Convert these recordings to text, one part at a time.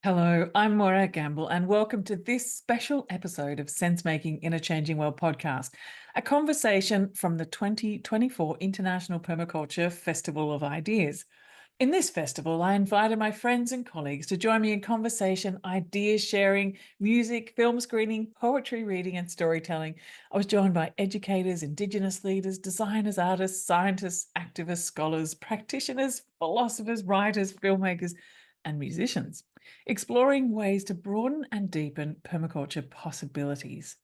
Hello, I'm Morag, and welcome to this special episode of Sense Making in a Changing World podcast, a conversation from the 2024 International Permaculture Festival of Ideas. In this festival, I invited my friends and colleagues to join me in conversation, idea sharing, music, film screening, poetry reading, and storytelling. I was joined by educators, Indigenous leaders, designers, artists, scientists, activists, scholars, practitioners, philosophers, writers, filmmakers, and musicians, exploring ways to broaden and deepen permaculture possibilities.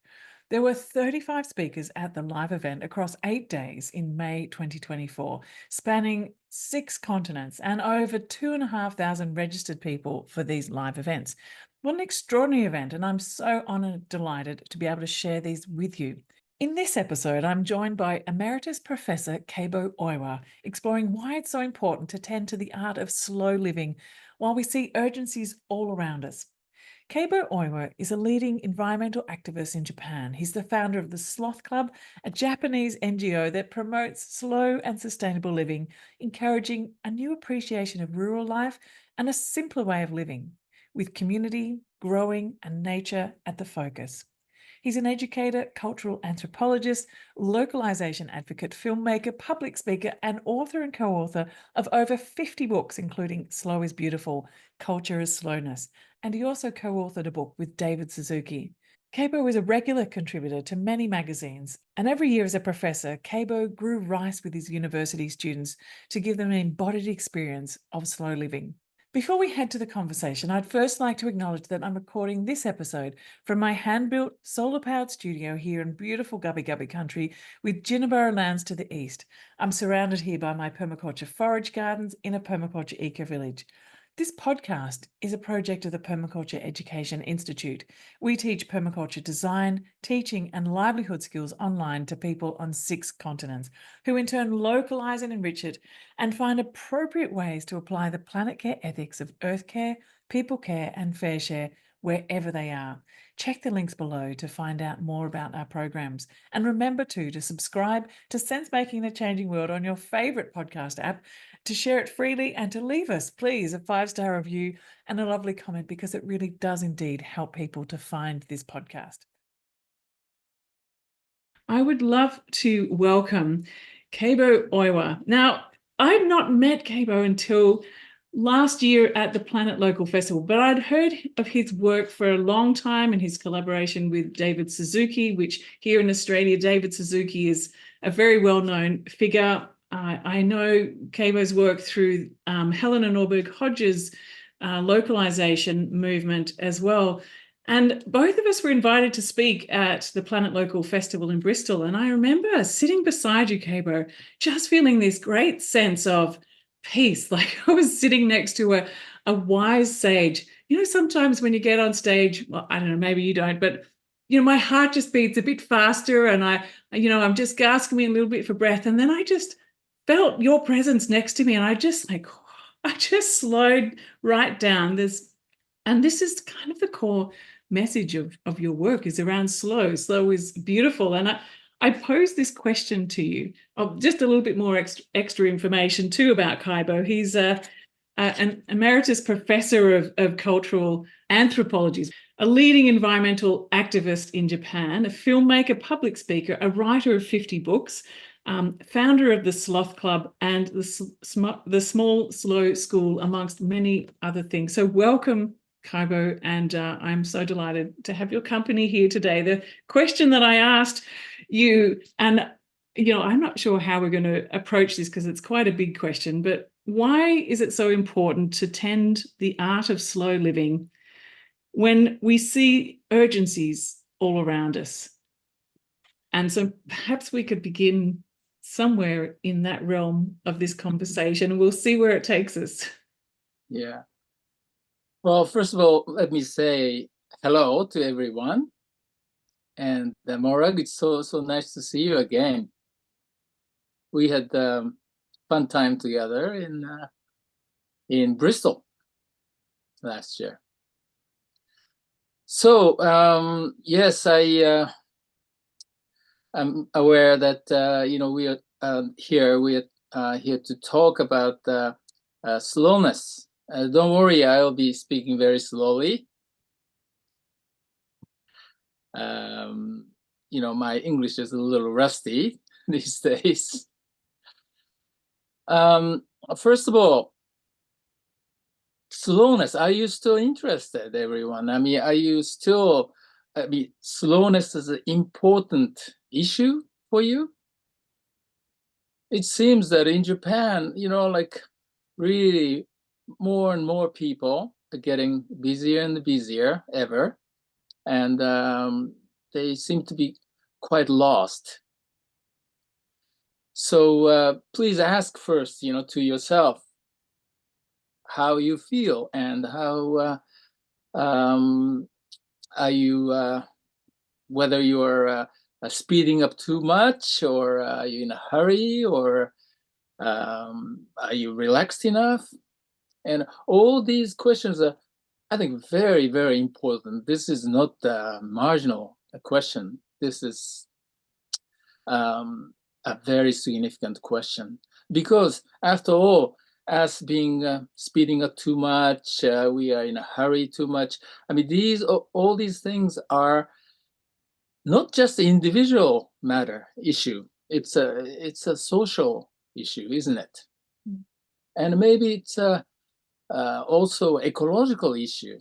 There were 35 speakers at the live event across 8 days in May 2024, spanning 6 continents and over 2,500 registered people for these live events. What an extraordinary event, and I'm so honoured, delighted to be able to share these with you. In this episode, I'm joined by Emeritus Professor Keibo Oiwa, exploring why it's so important to tend to the art of slow living while we see urgencies all around us. Keibo Oiwa is a leading environmental activist in Japan. He's the founder of the Sloth Club, a Japanese NGO that promotes slow and sustainable living, encouraging a new appreciation of rural life and a simpler way of living, with community, growing, and nature at the focus. He's an educator, cultural anthropologist, localization advocate, filmmaker, public speaker, and author and co author of over 50 books, including Slow is Beautiful, Culture is Slowness. And he also co authored a book with David Suzuki. Keibo is a regular contributor to many magazines, and every year as a professor, Keibo grew rice with his university students to give them an embodied experience of slow living. Before we head to the conversation, I'd first like to acknowledge that I'm recording this episode from my hand-built, solar-powered studio here in beautiful Gubbi Gubbi country with Jinnaburra lands to the east. I'm surrounded here by my permaculture forage gardens in a permaculture eco-village. This podcast is a project of the Permaculture Education Institute. We teach permaculture design, teaching, and livelihood skills online to people on 6 continents, who in turn localize and enrich it and find appropriate ways to apply the planet care ethics of earth care, people care, and fair share wherever they are. Check the links below to find out more about our programs. And remember too to subscribe to Sense Making the Changing World on your favorite podcast app, to share it freely, and to leave us, please, a 5-star review and a lovely comment, because it really does indeed help people to find this podcast. I would love to welcome Keibo Oiwa. Now, I'd not met Keibo until last year at the Planet Local Festival, but I'd heard of his work for a long time and his collaboration with David Suzuki, which here in Australia, David Suzuki is a very well-known figure. I know Keibo's work through Helena Norberg Hodges' localization movement as well. And both of us were invited to speak at the Planet Local Festival in Bristol. And I remember sitting beside you, Keibo, just feeling this great sense of peace. Like I was sitting next to a wise sage. You know, sometimes when you get on stage, well, I don't know, maybe you don't, but my heart just beats a bit faster, and I'm just gasping a little bit for breath. And then I just felt your presence next to me, and I just slowed right down. And this is kind of the core message of your work, is around slow. Slow is beautiful. And I pose this question to you, just a little bit more extra information too about Keibo. He's an emeritus professor of cultural anthropology, a leading environmental activist in Japan, a filmmaker, public speaker, a writer of 50 books, founder of the Sloth Club and the Small Slow School, amongst many other things. So welcome, Keibo, and I'm so delighted to have your company here today. The question that I asked you, and I'm not sure how we're going to approach this because it's quite a big question, but why is it so important to tend the art of slow living when we see urgencies all around us? And so perhaps we could begin somewhere in that realm of this conversation, and we'll see where it takes us. Yeah. Well, first of all, let me say hello to everyone. And Morag, it's so nice to see you again. We had fun time together in Bristol last year. So yes, I'm aware that we are here to talk about slowness Don't worry, I'll be speaking very slowly. My English is a little rusty these days. First of all, slowness. Are you still interested, everyone? Slowness is an important issue for you? It seems that in Japan, really more and more people are getting busier and busier ever. And they seem to be quite lost. So please ask first, to yourself how you feel and how are you, whether you are speeding up too much, or are you in a hurry, or are you relaxed enough? And all these questions are, I think, very, very important. This is not a marginal question. This is a very significant question, because after all, as being speeding up too much, we are in a hurry too much. I mean, all these things are not just the individual matter issue. It's a social issue, isn't it? Mm. And maybe it's also ecological issue.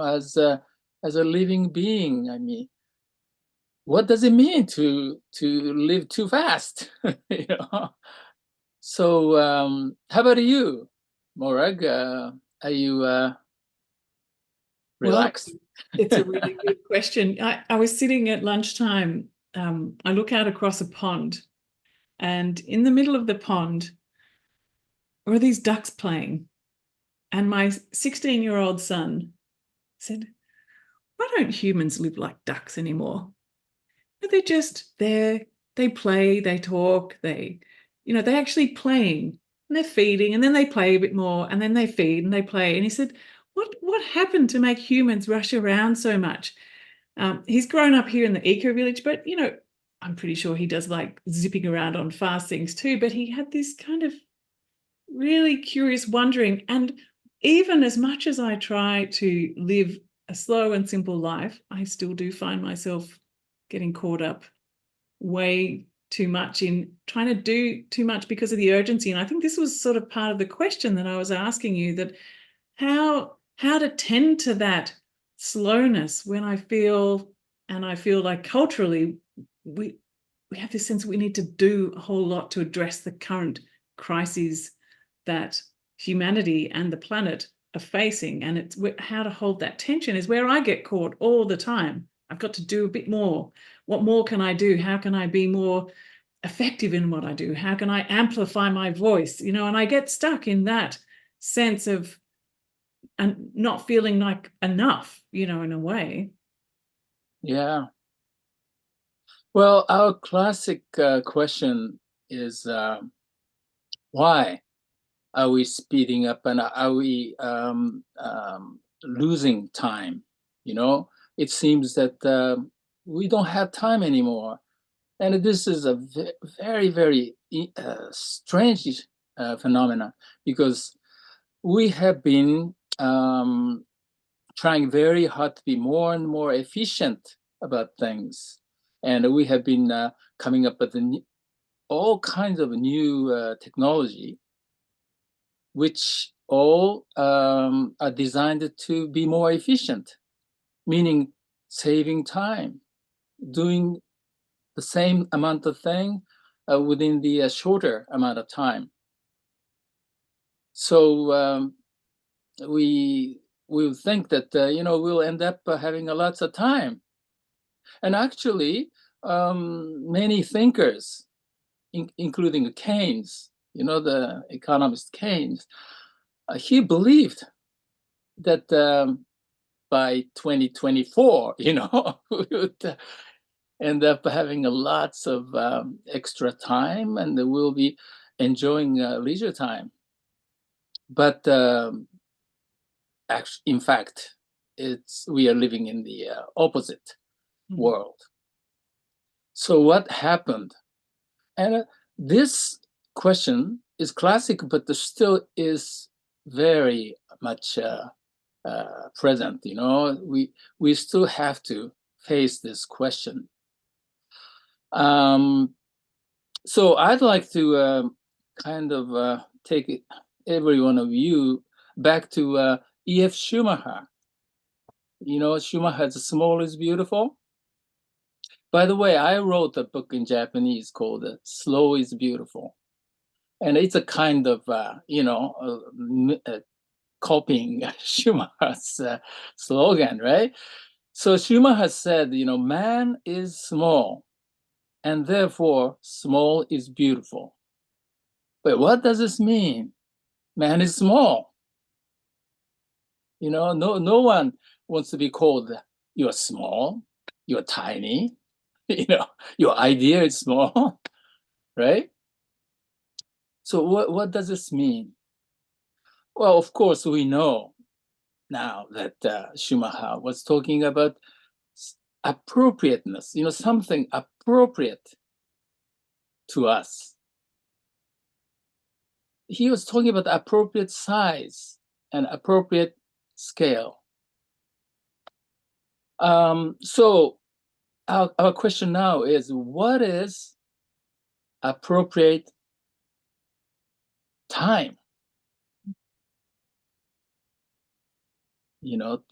As a living being, I mean, what does it mean to live too fast? So how about you, Morag? Are you relaxed? Well, it's a really good question. I was sitting at lunchtime. I look out across a pond, and in the middle of the pond were these ducks playing. And my 16-year-old son said, "Why don't humans live like ducks anymore? They're just there. They play, they talk, they're actually playing, and they're feeding, and then they play a bit more, and then they feed and they play." And he said, what happened to make humans rush around so much? He's grown up here in the eco village, but I'm pretty sure he does like zipping around on fast things too. But he had this kind of really curious wondering. And even as much as I try to live a slow and simple life, I still do find myself getting caught up way too much in trying to do too much because of the urgency. And I think this was sort of part of the question that I was asking you, that how to tend to that slowness when I feel like culturally we have this sense that we need to do a whole lot to address the current crises that humanity and the planet are facing. And it's how to hold that tension is where I get caught all the time. I've got to do a bit more. What more can I do? How can I be more effective in what I do? How can I amplify my voice? And I get stuck in that sense of and not feeling like enough, in a way. Yeah. Well, our classic question is why are we speeding up, and are we losing time? It seems that we don't have time anymore. And this is a very, very strange phenomenon, because we have been trying very hard to be more and more efficient about things. And we have been coming up with all kinds of new technology, which all are designed to be more efficient, meaning saving time, doing the same amount of thing within the shorter amount of time. So we will think that we'll end up having lots of time. And actually, many thinkers, including Keynes, the economist Keynes, he believed that by 2024, we would end up having lots of extra time, and we'll be enjoying leisure time. But actually, in fact, we are living in the opposite world. So what happened? And this question is classic, but there still is very much present. We still have to face this question. So I'd like to kind of take every one of you back to E.F. Schumacher. Schumacher's Small is Beautiful. By the way, I wrote a book in Japanese called Slow is Beautiful. And it's a kind of, copying Schumacher's slogan, right? So Schumacher said, man is small, and therefore small is beautiful. But what does this mean? Man is small. No one wants to be called you're small, you're tiny, your idea is small, right? So what does this mean? Well, of course, we know now that Schumacher was talking about appropriateness, something appropriate to us. He was talking about appropriate size and appropriate scale. So our question now is, what is appropriate time?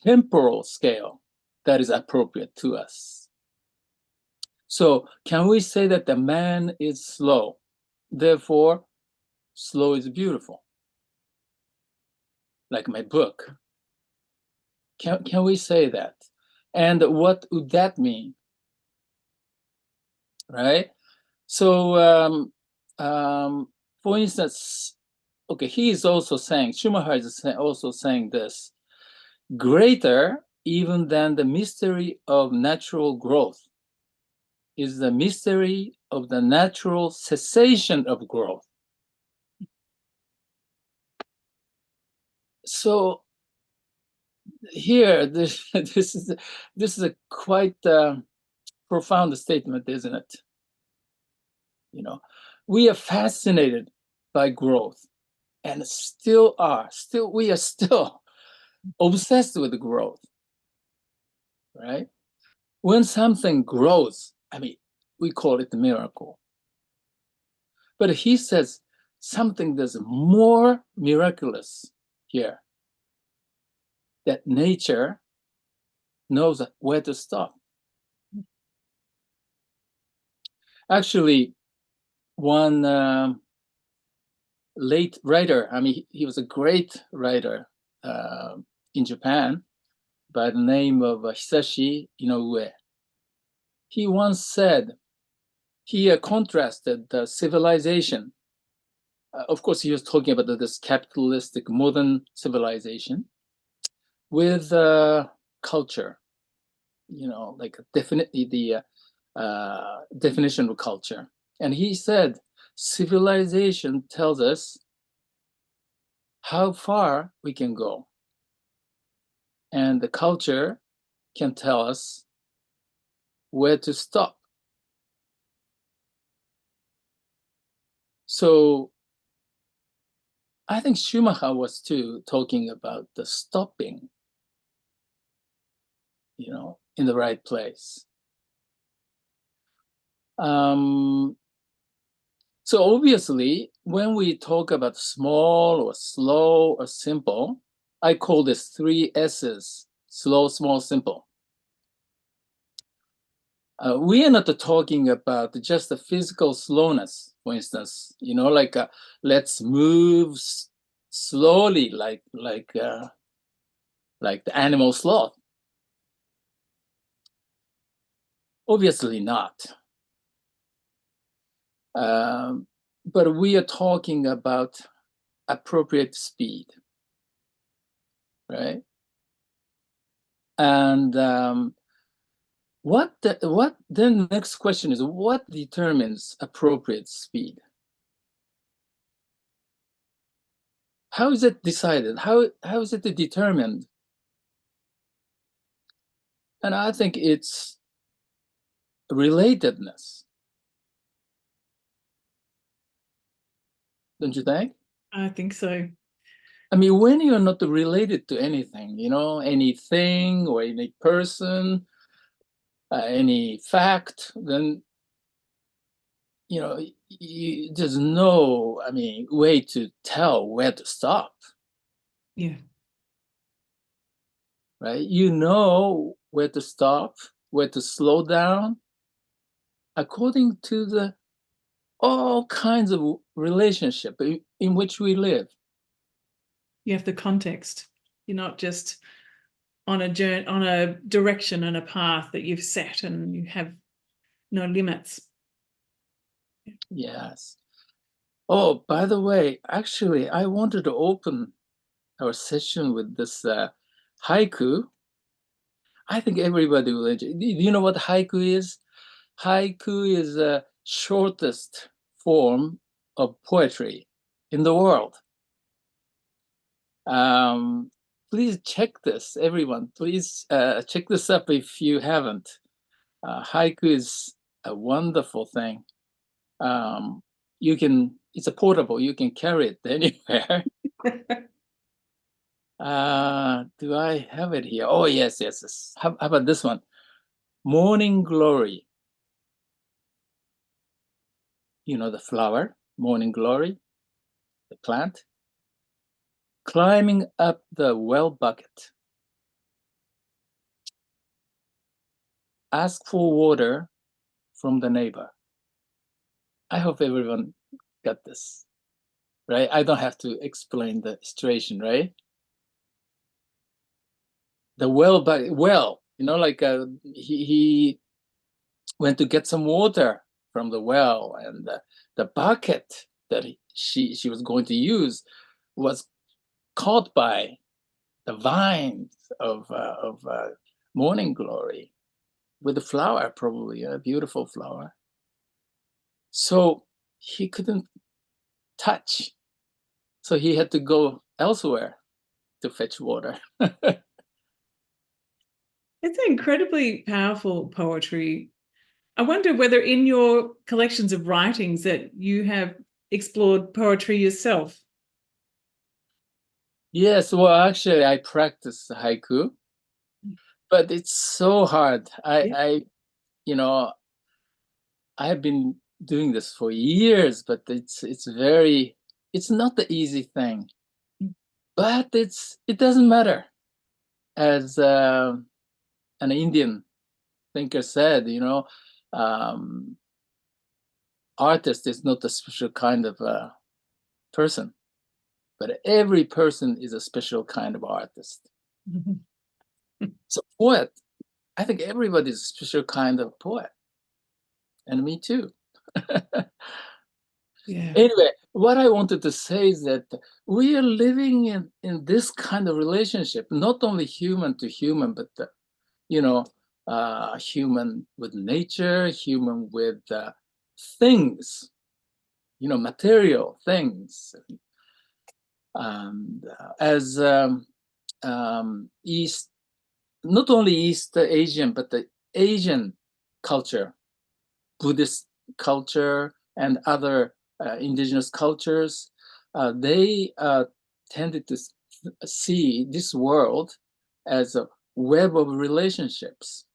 Temporal scale that is appropriate to us. So can we say that the man is slow, therefore slow is beautiful? Like my book. Can we say that? And what would that mean? Right? So for instance, okay, he is also saying, Schumacher is also saying this: greater even than the mystery of natural growth is the mystery of the natural cessation of growth. So here, this is a quite profound statement, isn't it? We are fascinated by growth, and we are still obsessed with growth, right? When something grows, we call it a miracle. But he says something that's more miraculous here, that nature knows where to stop. Actually, one late writer, he was a great writer in Japan by the name of Hisashi Inoue. He once said, he contrasted the civilization. Of course, he was talking about this capitalistic modern civilization with culture, like definitely the definition of culture. And he said, civilization tells us how far we can go. And the culture can tell us where to stop. So I think Schumacher was too talking about the stopping, in the right place. So obviously, when we talk about small or slow or simple, I call this 3 S's: slow, small, simple. We are not talking about just the physical slowness, for instance, like let's move slowly, like the animal sloth. Obviously not. But we are talking about appropriate speed, right? And then the next question is, what determines appropriate speed? How is it decided? How is it determined? And I think it's relatedness. Don't you think? I think so. I mean, when you're not related to anything, anything or any person, any fact, then, there's no, way to tell where to stop, Yeah. right? You know where to stop, where to slow down, according to the all kinds of relationship in which we live. You have the context. You're not just on a journey, on a direction and a path that you've set, and you have no limits. Yes. Oh, by the way, actually, I wanted to open our session with this haiku. I think everybody will enjoy. Do you know what haiku is? Haiku is the shortest form of poetry in the world. Please check this, everyone. Please check this up if you haven't. Haiku is a wonderful thing. It's a portable, you can carry it anywhere. Do I have it here? Oh, yes. How about this one? Morning glory. The flower, morning glory, the plant. Climbing up the well bucket. Ask for water from the neighbor. I hope everyone got this, right? I don't have to explain the situation, right? The well bucket, like he went to get some water from the well, and the bucket that she was going to use was caught by the vines of morning glory with a flower, probably a beautiful flower. So he couldn't touch, so he had to go elsewhere to fetch water. It's incredibly powerful poetry. I wonder whether in your collections of writings that you have explored poetry yourself. Yes, well, actually, I practice haiku, but it's so hard. I have been doing this for years, but it's not the easy thing. But it doesn't matter. As an Indian thinker said, artist is not a special kind of person, but every person is a special kind of artist. So poet, I think everybody is a special kind of poet, and me too. Yeah. Anyway, what I wanted to say is that we are living in this kind of relationship, not only human to human, but human with nature, human with things, material things. And as East, not only East Asian, but the Asian culture, Buddhist culture, and other indigenous cultures, they tended to see this world as a web of relationships.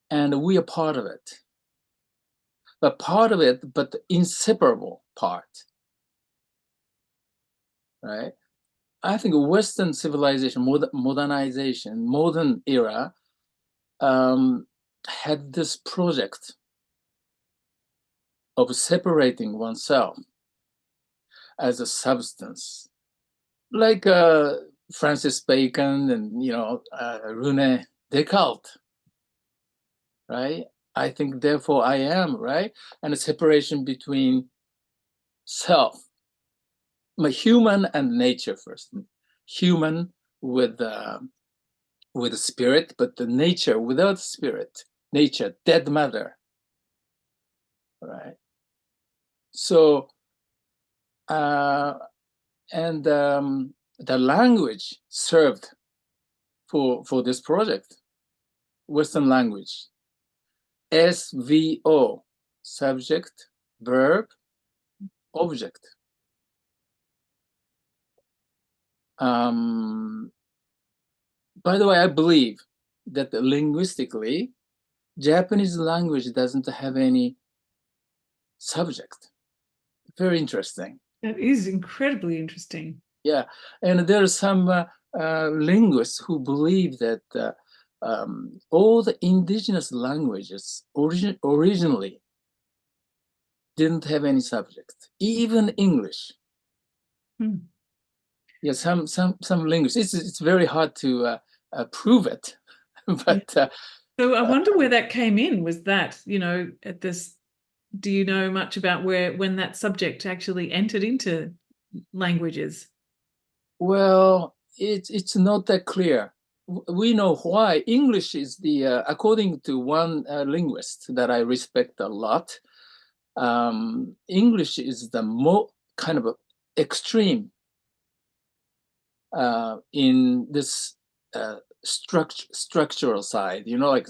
And we are part of it. But the inseparable part, right? I think Western civilization, modernization, modern era, had this project of separating oneself as a substance, like Francis Bacon and Rene Descartes, right? I think, therefore I am, right? And a separation between self, human and nature first. Human with spirit, but the nature without spirit, nature, dead matter, right? So, and the language served for this project, Western language, SVO, subject, verb, object. Um, by the way, I believe that linguistically, Japanese language doesn't have any subject. Very interesting. That is incredibly interesting. Yeah, and there are some linguists who believe that all the indigenous languages originally didn't have any subject, even English. Hmm. Yeah, some linguists. It's very hard to prove it, Yeah. but So I wonder where that came in. Was that, at this, do you know much about when that subject actually entered into languages? well, it's not that clear. We know why. English is according to one linguist that I respect a lot. English is the more kind of extreme in this structural side. Like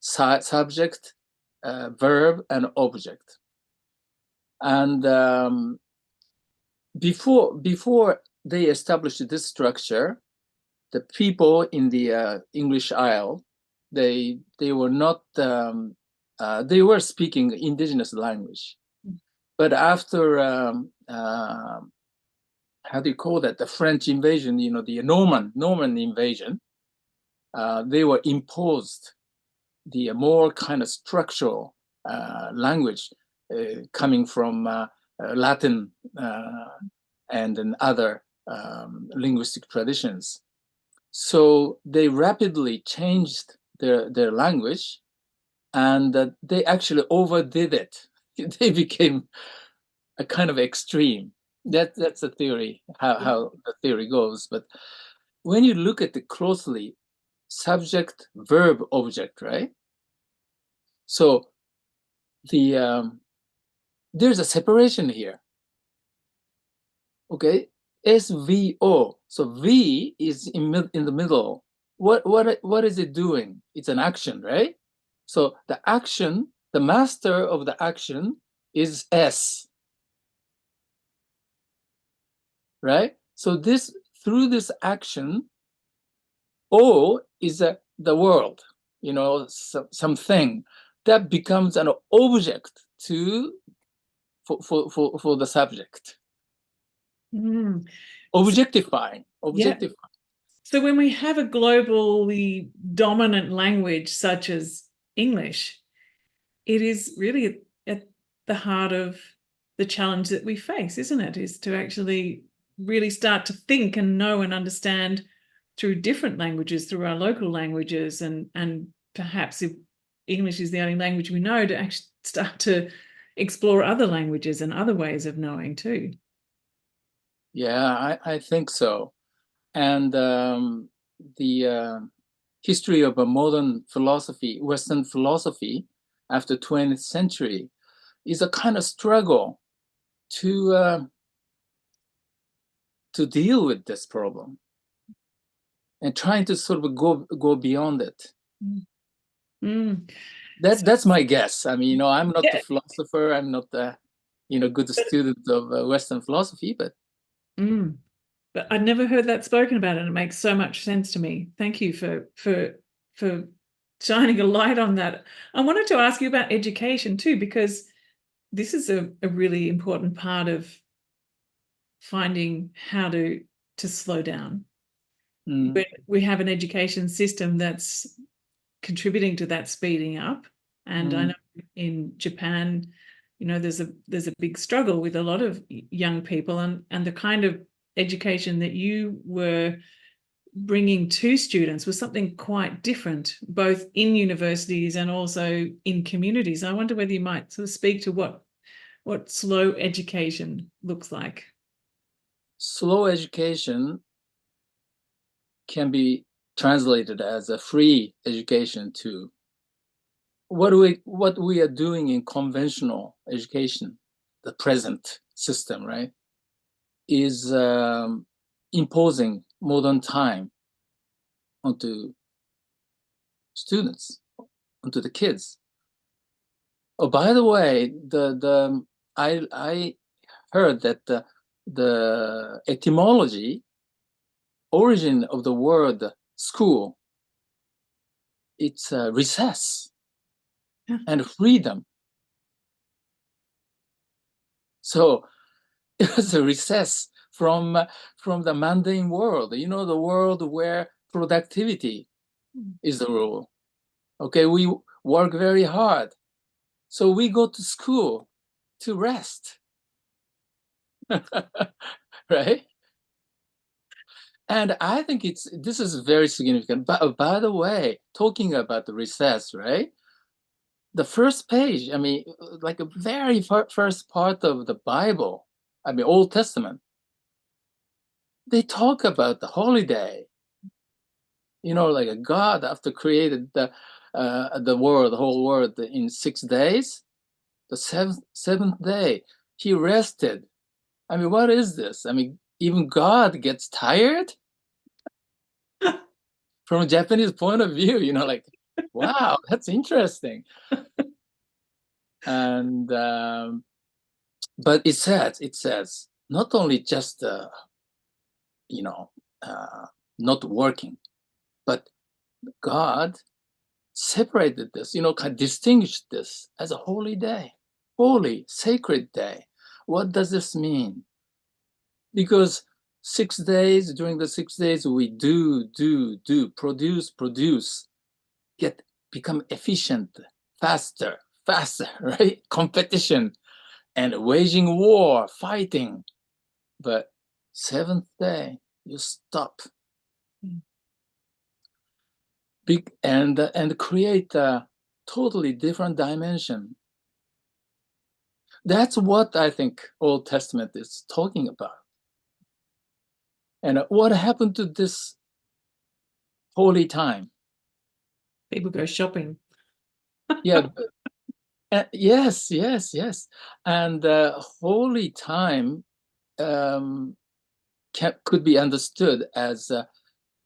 subject, verb, and object. And before they established this structure, the people in the English Isle, they were not they were speaking indigenous language, but after how do you call that, the French invasion, the Norman invasion, they were imposed the more kind of structural language coming from Latin and other linguistic traditions. So they rapidly changed their language, and they actually overdid it. They became a kind of extreme. That's a theory, how the theory goes. But when you look at it closely, subject, verb, object, right? So there's a separation here. Okay, SVO. So V is in the middle. What is it doing? It's an action, right? So the action, the master of the action is S, right? So through this action, O is the world, something that becomes an object for the subject. Mm. So, Objectifying, yeah. objectifying. So when we have a globally dominant language such as English, it is really at the heart of the challenge that we face, isn't it? Is to actually really start to think and know and understand through different languages, through our local languages, and perhaps if English is the only language we know, to actually start to explore other languages and other ways of knowing too. Yeah, I think so. And the history of a modern philosophy, Western philosophy, after 20th century, is a kind of struggle to deal with this problem and trying to sort of go beyond it. Mm. So, That's my guess. I mean, I'm not a yeah. philosopher. I'm not a good student of Western philosophy, but Mm. But I'd never heard that spoken about, and it makes so much sense to me. Thank you for shining a light on that. I wanted to ask you about education too, because this is a really important part of finding how to slow down. mm, When we have an education system that's contributing to that speeding up, and I mm, know in Japan, there's a big struggle with a lot of young people, and the kind of education that you were bringing to students was something quite different, both in universities and also in communities. I wonder whether you might sort of speak to what slow education looks like. slow education can be translated as a free education too. What we are doing in conventional education, the present system, right, is imposing modern time onto students, onto the kids. Oh, by the way, I heard that the etymology origin of the word school, it's recess and freedom. So it was a recess from the mundane world, the world where productivity is the rule. Okay, we work very hard. So we go to school to rest. Right? And I think this is very significant. But by the way, talking about the recess, right? The first page, I mean, like a very first part of the Bible, I mean, Old Testament, they talk about the holiday. Like a God, after created the world, the whole world in 6 days, the seventh day, he rested. I mean, what is this? I mean, even God gets tired from a Japanese point of view, like, wow, that's interesting. And but it says not only just you know uh, not working, but God separated this, kind of distinguished this as a holy day, holy, sacred day. What does this mean? Because 6 days, during the 6 days, we do, produce, become efficient, faster, right? Competition and waging war, fighting. But seventh day, you stop. And create a totally different dimension. That's what I think Old Testament is talking about. And what happened to this holy time? People go shopping. Yeah, yes. And holy time could be understood as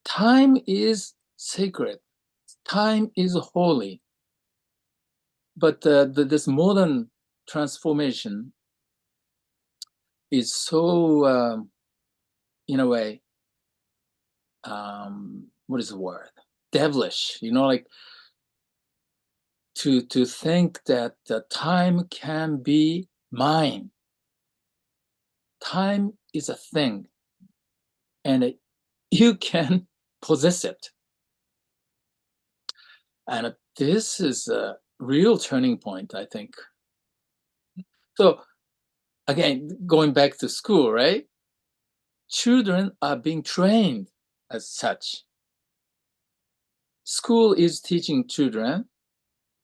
time is sacred, time is holy. But this modern transformation is so, in a way, what is the word? Devilish, like to think that time can be mine. Time is a thing, and you can possess it. And this is a real turning point, I think. So again, going back to school, right? Children are being trained as such. School is teaching children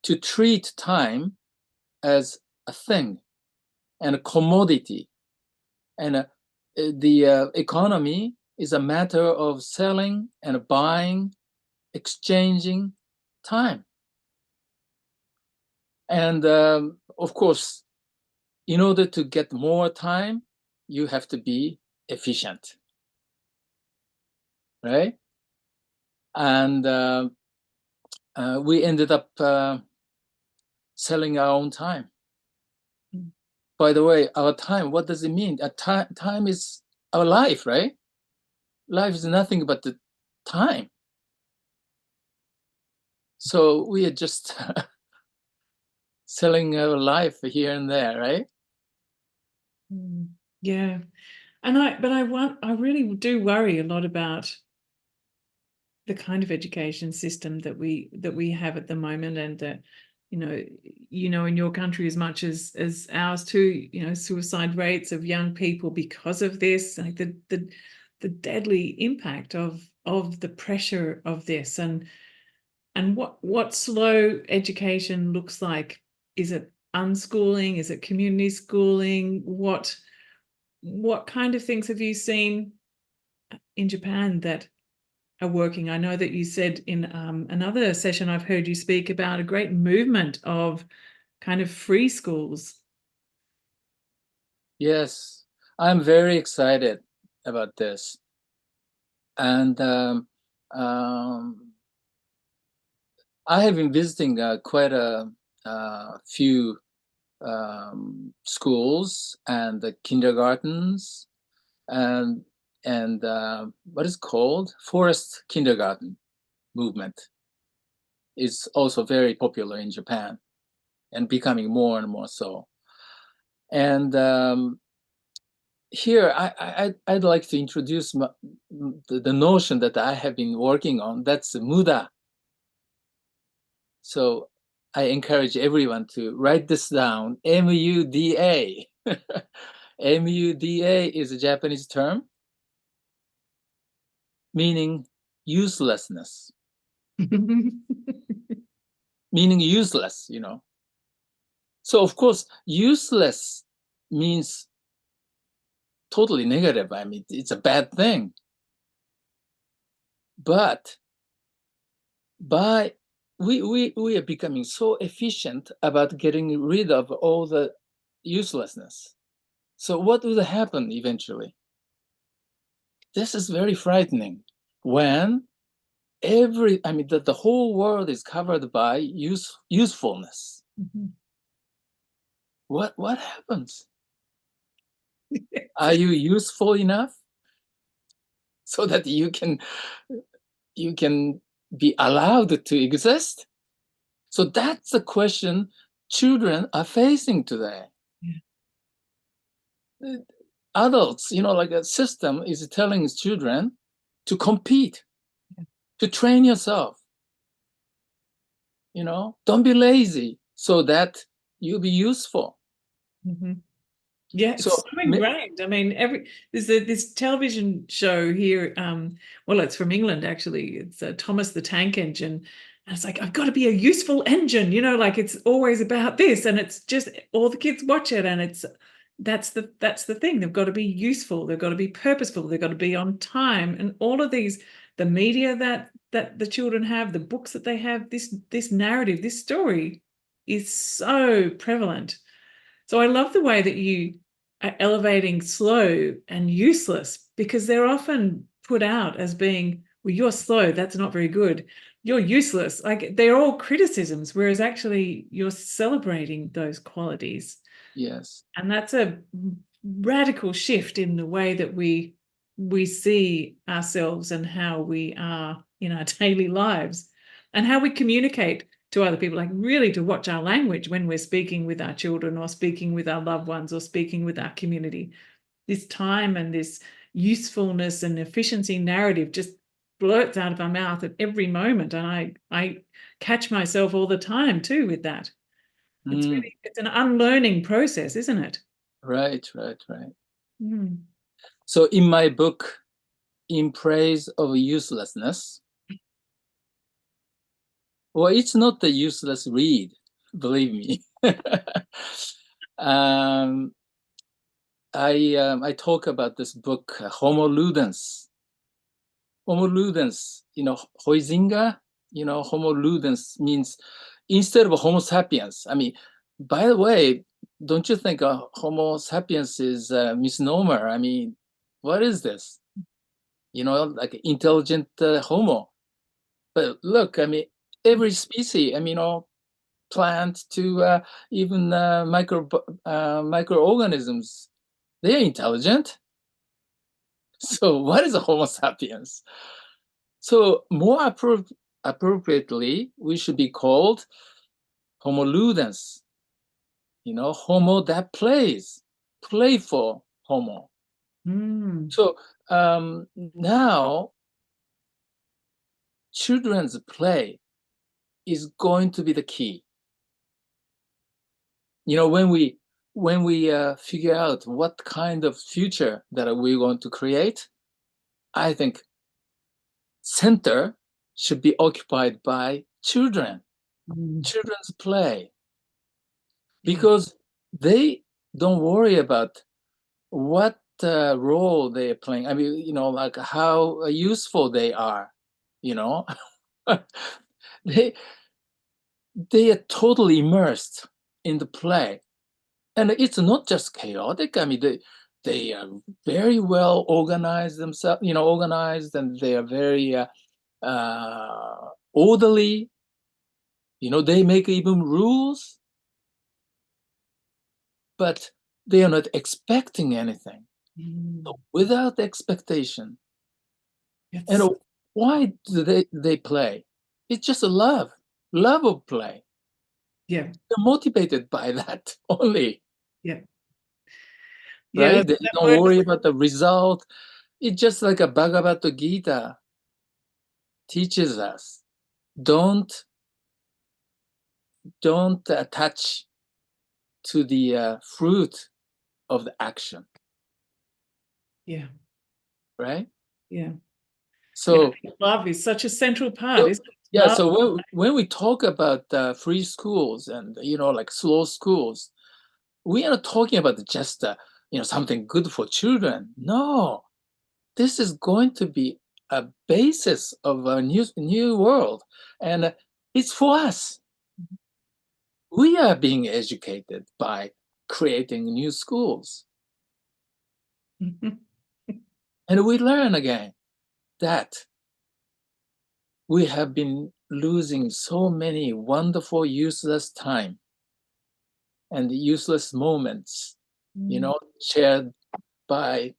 to treat time as a thing and a commodity. And the economy is a matter of selling and buying, exchanging time. And of course, in order to get more time, you have to be efficient, right? And we ended up selling our own time. By the way, our time, what does it mean? Time is our life, right? Life is nothing but the time. So we are just selling our life here and there, right? Yeah. And I really do worry a lot about the kind of education system that we have at the moment, and that in your country as much as ours too, suicide rates of young people because of this, like the deadly impact of the pressure of this, and what slow education looks like. Is it unschooling? Is it community schooling? What kind of things have you seen in Japan that are working? I know that you said in another session I've heard you speak about a great movement of kind of free schools. Yes, I'm very excited about this. And I have been visiting quite a few schools and the kindergartens, and and what is called forest kindergarten movement is also very popular in Japan and becoming more and more so. And here, I'd like to introduce the notion that I have been working on. That's muda. So I encourage everyone to write this down. M-U-D-A. M-U-D-A is a Japanese term meaning uselessness, meaning useless, you know. So of course, useless means totally negative. I mean, it's a bad thing. But we are becoming so efficient about getting rid of all the uselessness. So what will happen eventually? This is very frightening when the whole world is covered by usefulness. Mhm. What happens? Are you useful enough so that you can be allowed to exist? So that's the question children are facing today. Yeah. Adults, like a system is telling children to compete, to train yourself. Don't be lazy so that you'll be useful. Mm-hmm. Yeah, it's So so ingrained. I mean, there's this television show here. Well, it's from England actually. It's Thomas the Tank Engine, and it's like I've got to be a useful engine. Like it's always about this, and it's just all the kids watch it, and that's the thing. They've got to be useful. They've got to be purposeful. They've got to be on time, and all of these, the media that the children have, the books that they have, this narrative, this story is so prevalent. So I love the way that you are elevating slow and useless because they're often put out as being, well, you're slow, that's not very good. You're useless. Like they're all criticisms, whereas actually you're celebrating those qualities. yes. And that's a radical shift in the way that we see ourselves and how we are in our daily lives and how we communicate to other people, like really to watch our language when we're speaking with our children or speaking with our loved ones or speaking with our community. This time and this usefulness and efficiency narrative just blurts out of our mouth at every moment. And I catch myself all the time too with that. It's an unlearning process, isn't it? Right. Mm. So in my book, In Praise of Uselessness, well, it's not the useless read, believe me. I talk about this book, Homo Ludens. Homo Ludens, Huizinga, Homo Ludens means instead of Homo sapiens. I mean, by the way, don't you think Homo sapiens is a misnomer? I mean, what is this? Like intelligent Homo. But look, I mean, every species, plant to even microorganisms, they're intelligent. So what is a Homo sapiens? So more appropriately, we should be called Homo ludens, Homo that plays, playful Homo. Mm. So now children's play is going to be the key. When we figure out what kind of future that we're going to create, I think center should be occupied by children, children's play, because they don't worry about what role they are playing. I mean, like how useful they are, they they are totally immersed in the play. And it's not just chaotic. I mean, they are very well organized themselves, organized, and they are very orderly. They make even rules, but they are not expecting anything. Mm. without expectation. And It's why do they play? It's just a love of play. yeah, They're motivated by that only, yeah, yeah. right? They That don't word, worry about the result. It's just like a Bhagavad Gita teaches us. Don't attach to the fruit of the action, yeah, right? yeah, yeah. So, Love is such a central part, so isn't it? yeah. Love. So when we talk about free schools and like slow schools, we are not talking about just something good for children. No, this is going to be a basis of a new world, and it's for us. We are being educated by creating new schools, and we learn again that we have been losing so many wonderful useless time and useless moments, Mm. shared by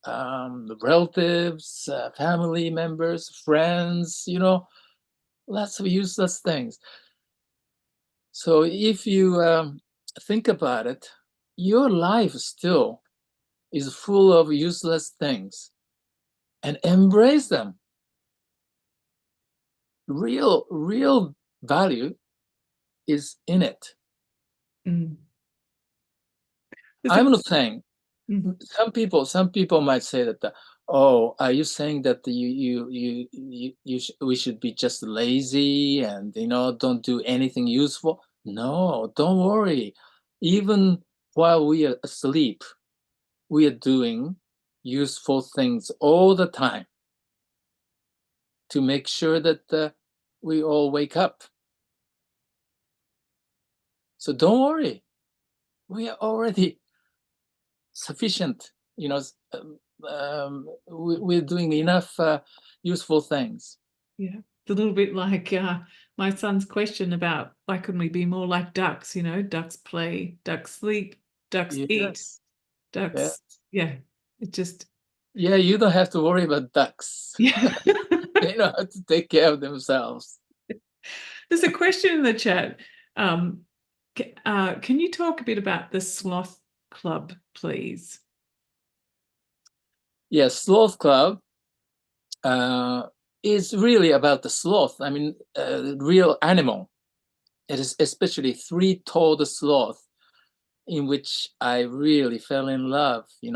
relatives, family members, friends, lots of useless things. So if you think about it, your life still is full of useless things and embrace them. Real value is in it. Mm. There's a I'm not saying mm. some people might say that oh, are you saying that we should be just lazy and don't do anything useful? No, don't worry. Even while we are asleep, we are doing useful things all the time to make sure that we all wake up. So don't worry. We are already sufficient. We're doing enough useful things. Yeah, it's a little bit like my son's question about why couldn't we be more like ducks? Ducks play, ducks sleep, ducks eat, Yes. Yeah. ducks. Yeah, it just Yeah, you don't have to worry about ducks. yeah. They know how to take care of themselves. There's a question in the chat. Can you talk a bit about the Sloth Club, please? Yes, Sloth Club uh, is really about the sloth. I mean, real animal. It is especially three-toed sloth in which I really fell in love, in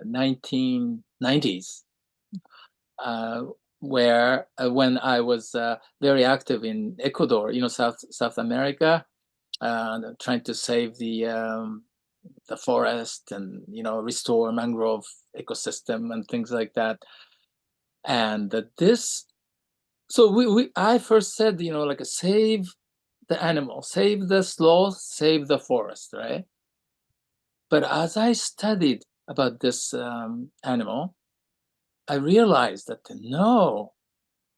1990s, uh, where when I was very active in Ecuador, South America, trying to save the forest and restore mangrove ecosystem and things like that. And so I first said, like save the animal, save the sloth, save the forest, right? But as I studied about this animal, I realized that no,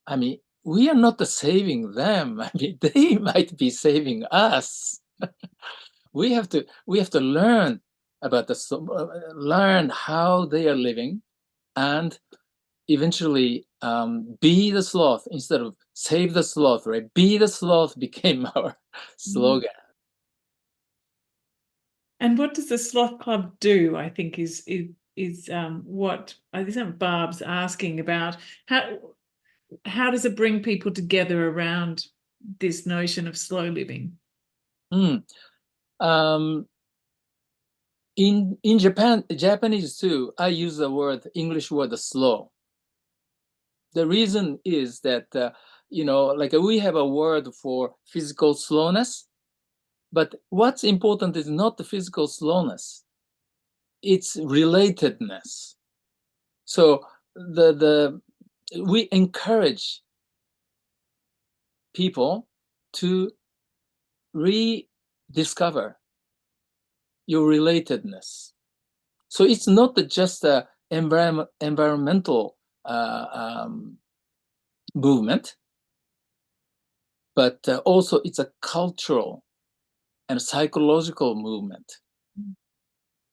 I mean, we are not saving them. I mean, they might be saving us. We have to learn about learn how they are living, and eventually be the sloth instead of save the sloth. Right? Be the sloth became our Mm. slogan. And what does the Sloth Club do? I think is what I think Barb's asking about. How does it bring people together around this notion of slow living? Mm. Um, in Japanese too, I use the English word slow. The reason is that like we have a word for physical slowness, but what's important is not the physical slowness; it's relatedness. So the we encourage people to rediscover your relatedness. So it's not just a environmental movement, but also it's a cultural and psychological movement.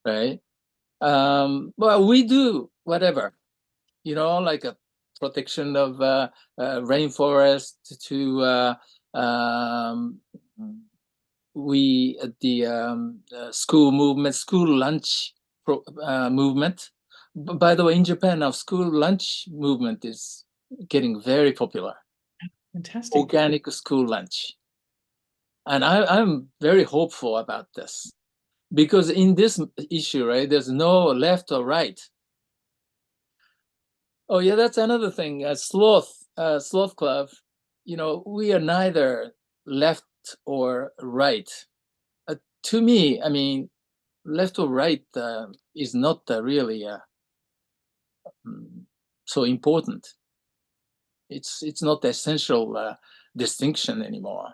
right? Well, we do whatever, like a protection of rainforest to um, the school movement, school lunch movement. By the way, in Japan now, school lunch movement is getting very popular. Fantastic. Organic school lunch, and I'm very hopeful about this because in this issue, right, there's no left or right. Oh yeah, that's another thing. Sloth Club, we are neither left or right. To me, I mean, left or right is not really mm, so important. It's not the essential distinction anymore.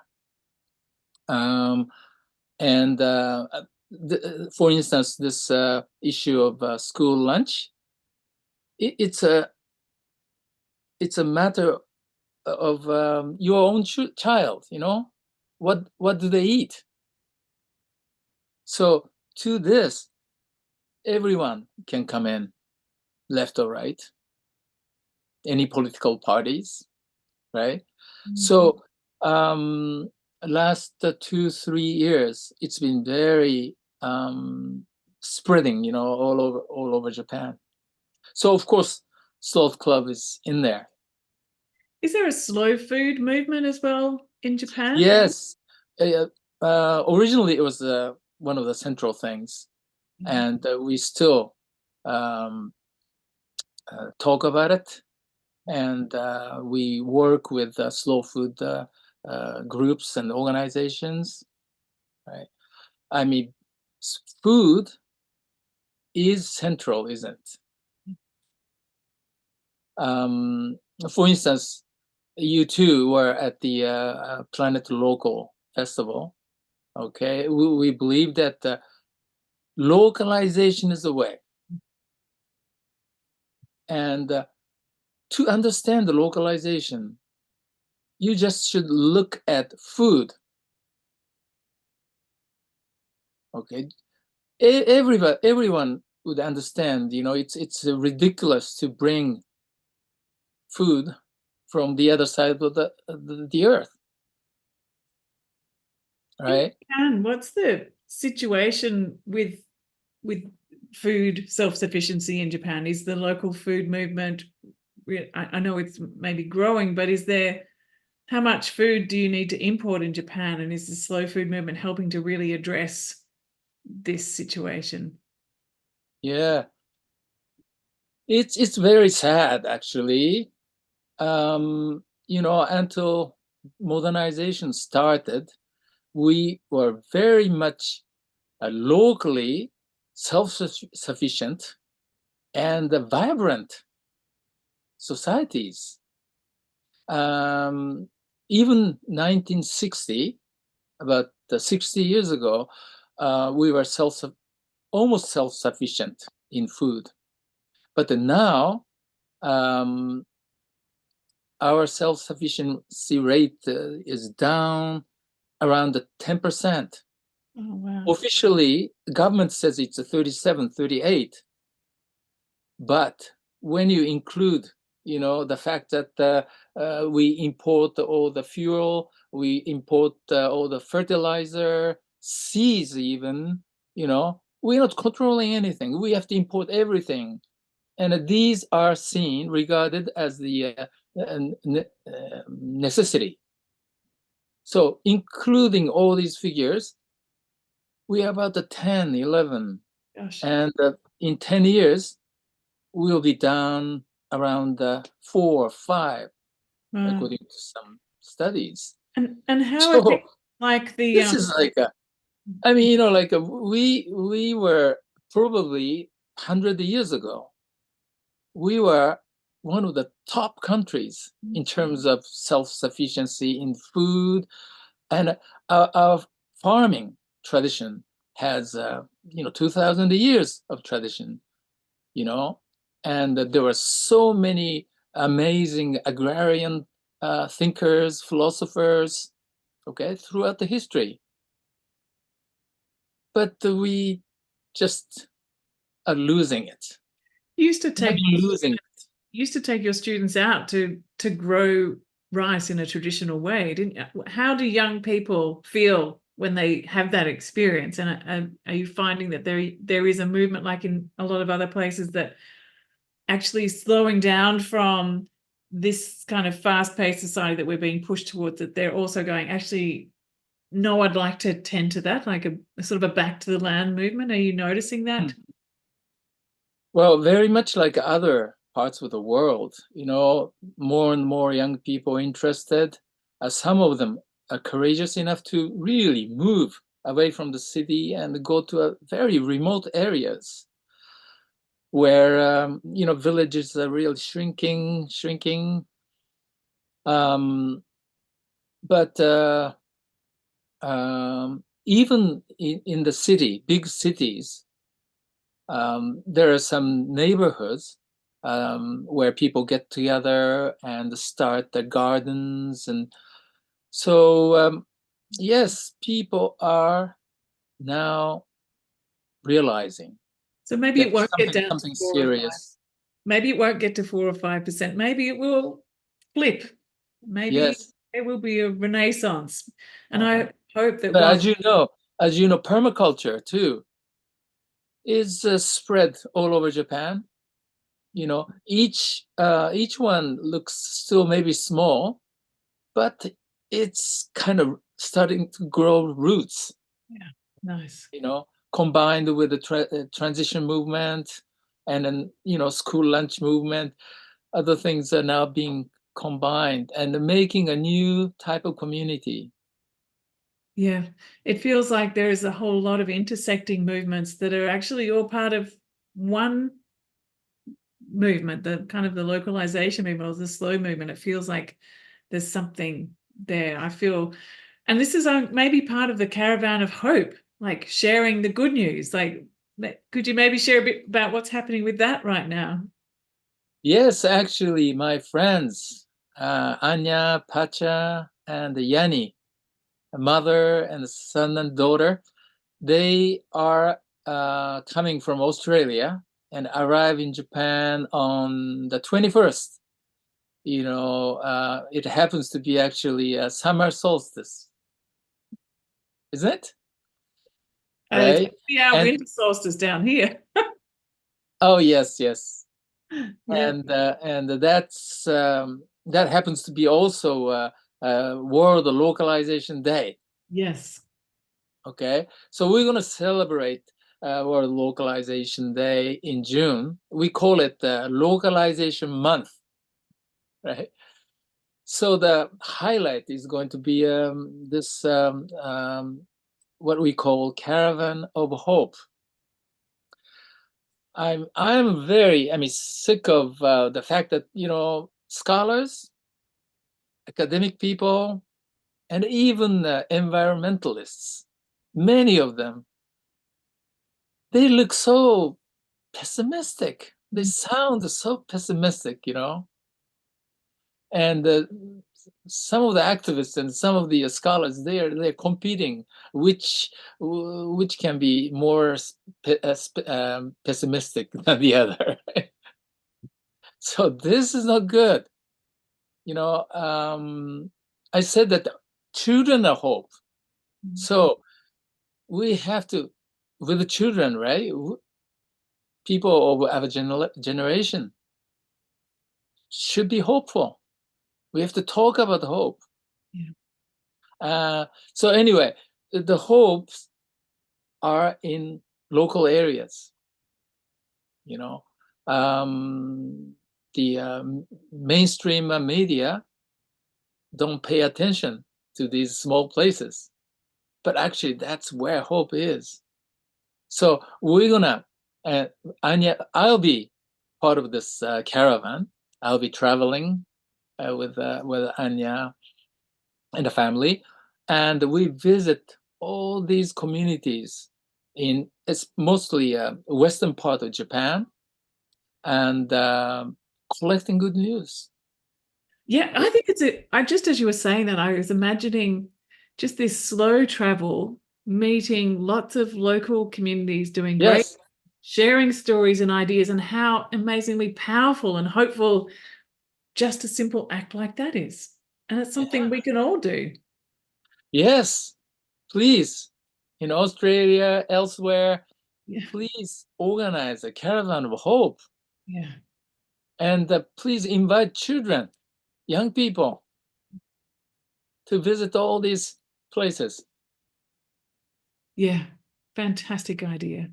Um, and for instance, this issue of school lunch, it's a matter of your own child. What do they eat? So to this, everyone can come in, left or right, any political parties, right? Mhm. So last 2-3 years, it's been very spreading, all over Japan. So of course, Sloth Club is in there. Is there a slow food movement as well in Japan? Yes, originally it was one of the central things, and we still um, talk about it, and we work with slow food groups and organizations. Right? I mean, food is central, isn't it? Um, for instance, you two were at the Planet Local Festival. Okay, we believe that localization is the way, and to understand the localization, you just should look at food. Okay, everyone would understand. It's ridiculous to bring food from the other side of the earth, In right? Japan, what's the situation with food self-sufficiency in Japan? Is the local food movement, I know it's maybe growing, but is there, how much food do you need to import in Japan? And is the slow food movement helping to really address this situation? Yeah, it's very sad actually. Until modernization started, we were very much locally self-sufficient and vibrant societies. Um, Even 1960, about 60 years ago, we were almost self-sufficient in food. But now, um, our self-sufficiency rate is down around 10%. Oh, wow. Officially, the government says it's a 37, 38. But when you include, the fact that we import all the fuel, we import all the fertilizer, seeds even, we're not controlling anything. We have to import everything. And these are regarded as the necessity. So including all these figures, we are about the 10, 11. Gosh. And in 10 years, we'll be down around 4 or 5, Wow. according to some studies. And how are things So like the this is like I mean, we were probably 100 years ago, we were one of the top countries in terms of self-sufficiency in food, and our farming tradition has 2,000 years of tradition, you know, and there were so many amazing agrarian thinkers, philosophers, okay, throughout the history. But we just are losing it. You used to They've take been losing it. used to take your students out to grow rice in a traditional way, didn't you? How do young people feel when they have that experience? And are you finding that there is a movement, like in a lot of other places, that actually slowing down from this kind of fast-paced society that we're being pushed towards, that they're also going, actually, no, I'd like to tend to that, like a sort of a back to the land movement? Are you noticing that? Well, very much like other parts of the world, more and more young people interested. Some of them are courageous enough to really move away from the city and go to very remote areas where villages are really shrinking. But even in the city, big cities, there are some neighborhoods where people get together and start the gardens. And so, yes, people are now realizing So maybe that it won't get down to something 4 or 5. serious. Maybe it won't get to 4 or 5%. Maybe it will flip. Maybe Yes. it will be a renaissance. And Uh-huh. I hope that But whilst as you know, permaculture too is spread all over Japan. Each one looks still maybe small, but it's kind of starting to grow roots, yeah, nice. combined with the transition movement and then, school lunch movement. Other things are now being combined and making a new type of community. Yeah. It feels like there is a whole lot of intersecting movements that are actually all part of one movement, the kind of the localization movement or the slow movement. It feels like there's something there. I feel, and this is maybe part of the caravan of hope, like sharing the good news. Like, could you maybe share a bit about what's happening with that right now? Yes, actually, my friends, Anya, Pacha, and Yani, a mother and son and daughter, they are coming from Australia and arrive in Japan on the 21st. It happens to be actually a summer solstice, isn't it? It's Right? actually our And winter solstice down here. oh yes, yes, Yeah. and that happens to be also World Localization Day. Yes. Okay, so we're gonna celebrate World Localization Day in June. We call it Localization Month, right? So the highlight is going to be this what we call Caravan of Hope. I'm very sick of the fact that scholars, academic people, and even environmentalists, many of them, they look so pessimistic. They sound so pessimistic. And some of the activists and some of the scholars, they're competing, which can be more pessimistic than the other. So this is not good. I said that children are hope. So we have to, with the children, right? People of our generation should be hopeful. We have to talk about hope. Yeah. So anyway, the hopes are in local areas. You know, the mainstream media don't pay attention to these small places, but actually that's where hope is. So we're gonna, Anya, I'll be part of this caravan. I'll be traveling with Anya and the family, and we visit all these communities it's mostly western part of Japan, and collecting good news. Yeah, I think I just as you were saying that, I was imagining just this slow travel, meeting lots of local communities doing great, Yes, sharing stories and ideas, and how amazingly powerful and hopeful just a simple act like that is. And it's something Yeah. we can all do. Yes, please, in Australia, elsewhere, Yeah. please organize a caravan of hope, Yeah. and please invite children, young people, to visit all these places. Yeah. Fantastic idea.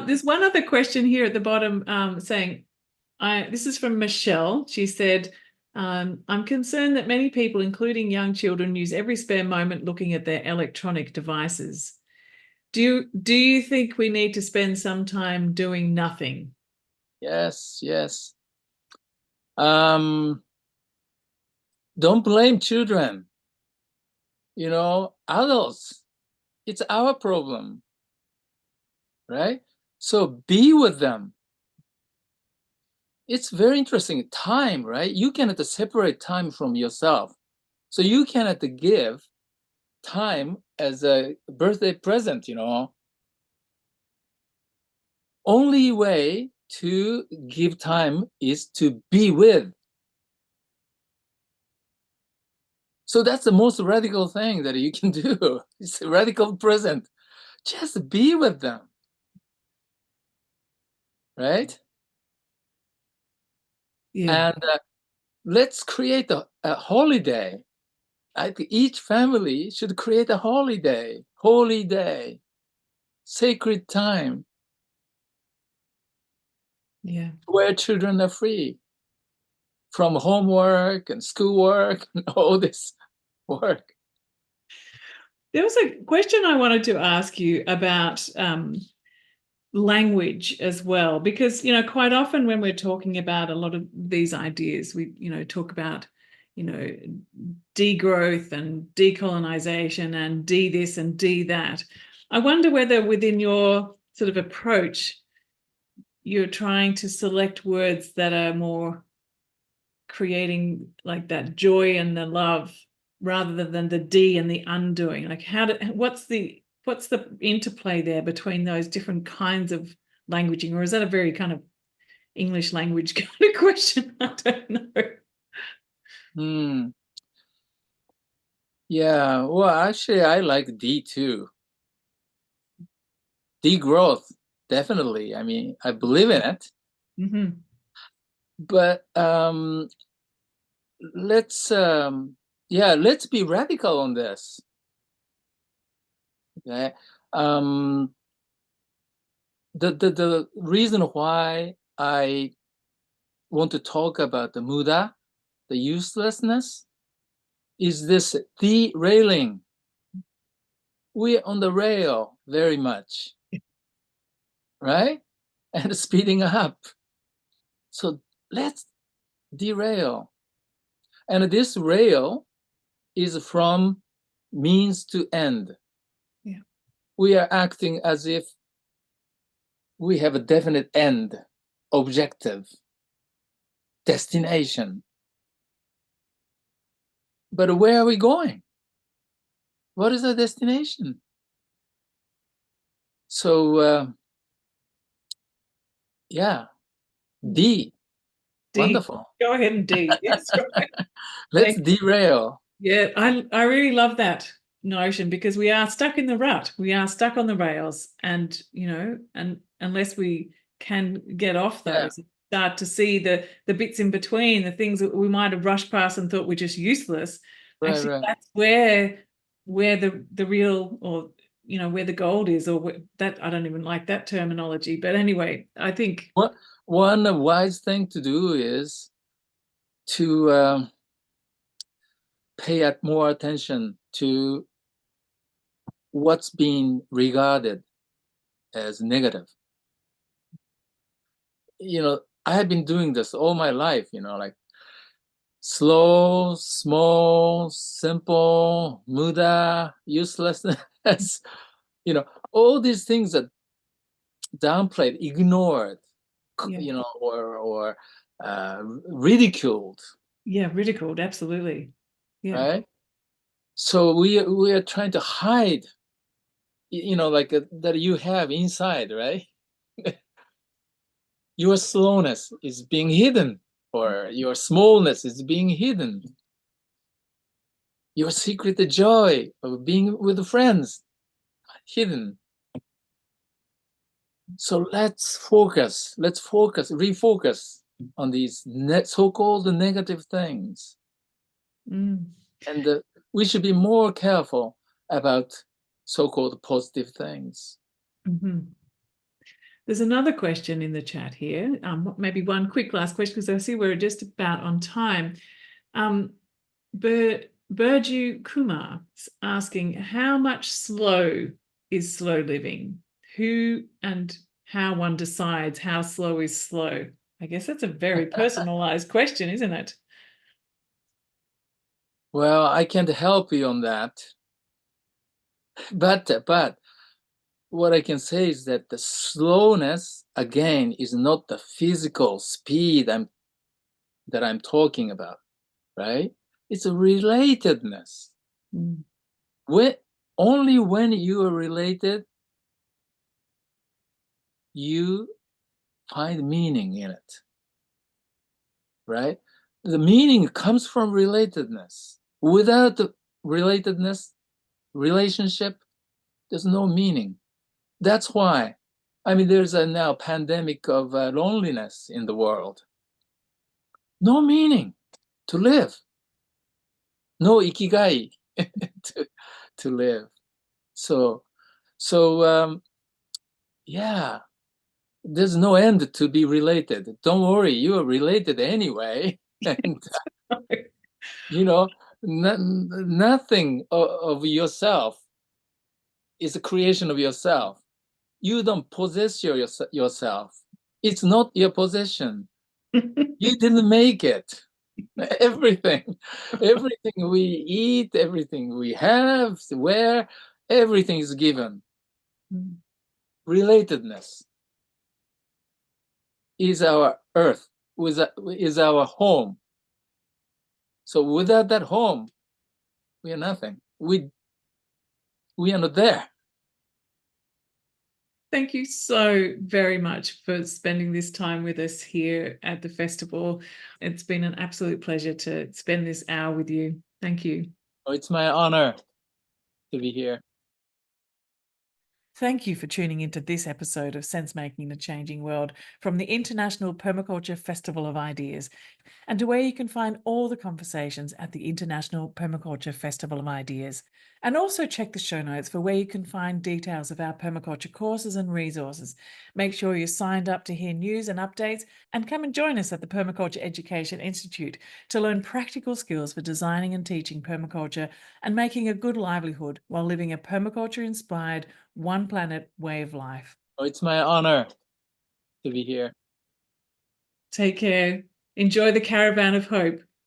There's one other question here at the bottom saying, this is from Michelle. She said, I'm concerned that many people, including young children, use every spare moment looking at their electronic devices. Do you think we need to spend some time doing nothing? Yes, yes. Um, don't blame children. Adults, it's our problem, right? So be with them. It's very interesting. Time, right? You cannot separate time from yourself. So you cannot give time as a birthday present. Only way to give time is to be with. So that's the most radical thing that you can do. It's a radical present. Just be with them, right? Yeah. And let's create a holiday. I think each family should create a holiday, holy day, sacred time Yeah. where children are free from homework and schoolwork and all this work. There was a question I wanted to ask you about language as well, because, quite often when we're talking about a lot of these ideas, we, talk about, you know, degrowth and decolonization and de this and de that. I wonder whether within your sort of approach, you're trying to select words that are more creating like that joy and the love rather than the D and the undoing. Like what's the interplay there between those different kinds of languaging, or is that a very kind of English language kind of question? I don't know. Hmm. Yeah, well, actually, I like D too. Degrowth, definitely. I mean, I believe in it, Mm-hmm. but let's yeah, let's be radical on this. Okay. Um, the reason why I want to talk about the muda, the uselessness, is this derailing. We're on the rail very much, right? And speeding up. So let's derail. And this rail is from means to end. Yeah. We are acting as if we have a definite end, objective, destination. But where are we going? What is our destination? So, yeah, D, D. wonderful. Go ahead and D. Yes, right. Let's Thank you. derail. Yeah, I really love that notion because we are stuck in the rut. We are stuck on the rails, and and unless we can get off Yeah, those, start to see the bits in between, the things that we might have rushed past and thought were just useless. right, Actually, right. that's where the real, or where the gold is, or that I don't even like that terminology. But anyway, I think What one wise thing to do is to pay more attention to what's being regarded as negative. I have been doing this all my life, like slow, small, simple, muda, uselessness, you know, all these things are downplayed, ignored, yeah, or ridiculed, yeah, ridiculed, absolutely, yeah, right? So we are trying to hide, like that you have inside, right? your slowness is being hidden, or your smallness is being hidden. Your secret joy of being with friends, hidden. So refocus on these so-called negative things. Mm. And we should be more careful about so-called positive things. Mm-hmm. There's another question in the chat here. Maybe one quick last question, because I see we're just about on time. Burju Kumar is asking, how much slow is slow living? Who and how one decides how slow is slow? I guess that's a very personalized question, isn't it? Well, I can't help you on that. But what I can say is that the slowness, again, is not the physical speed that I'm talking about, right? It's a relatedness. Mm. Only when you are related, you find meaning in it, right? The meaning comes from relatedness. Without the relatedness, relationship, there's no meaning. That's why, I mean, there's a now pandemic of loneliness in the world. No meaning to live, no ikigai to live. So, yeah, there's no end to be related. Don't worry, you are related anyway. And, nothing of yourself is a creation of yourself. You don't possess yourself. It's not your possession. You didn't make it. Everything we eat, everything we have, wear, everything is given. Relatedness is our earth, is our home. So without that home, we are nothing. We are not there. Thank you so very much for spending this time with us here at the festival. It's been an absolute pleasure to spend this hour with you. Thank you. Oh, it's my honor to be here. Thank you for tuning into this episode of Sense Making in a Changing World from the International Permaculture Festival of Ideas, and to where you can find all the conversations at the International Permaculture Festival of Ideas. And also check the show notes for where you can find details of our permaculture courses and resources. Make sure you're signed up to hear news and updates, and come and join us at the Permaculture Education Institute to learn practical skills for designing and teaching permaculture and making a good livelihood while living a permaculture-inspired, one planet way of life. Oh, it's my honor to be here. Take care. Enjoy the caravan of hope.